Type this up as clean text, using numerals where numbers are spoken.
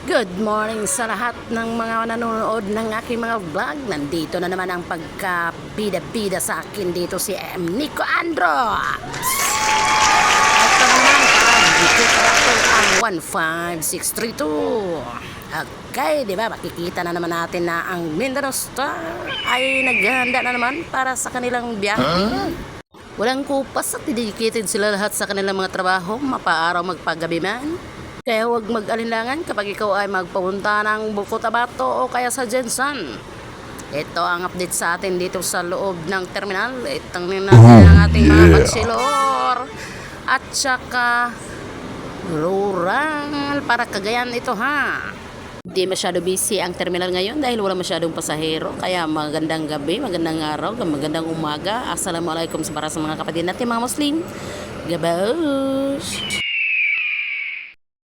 Good morning sa lahat ng mga nanonood ng aking mga vlog. Nandito na naman ang pagka-bida-bida sa akin dito si Nico Andro. Ito naman dito ang 15632. Okay, di ba? Makikita na naman natin na ang Mindanao Star ay naghahanda na naman para sa kanilang biyahe. Walang kupas at dedicated sila lahat sa kanilang mga trabaho, mapaaraw magpagabi man. Kaya huwag mag-alinlangan kapag ikaw ay magpapunta ng Buko Tabato o kaya sa Jensan. Ito ang update sa atin dito sa loob ng terminal. Itang natin ang ating mga bachelor at saka rural para Cagayan ito ha. Hindi masyado busy ang terminal ngayon dahil wala masyadong pasahero. Kaya magandang gabi, magandang araw, magandang umaga. Assalamualaikum para sa mga kapatid natin mga Muslim. Gabash!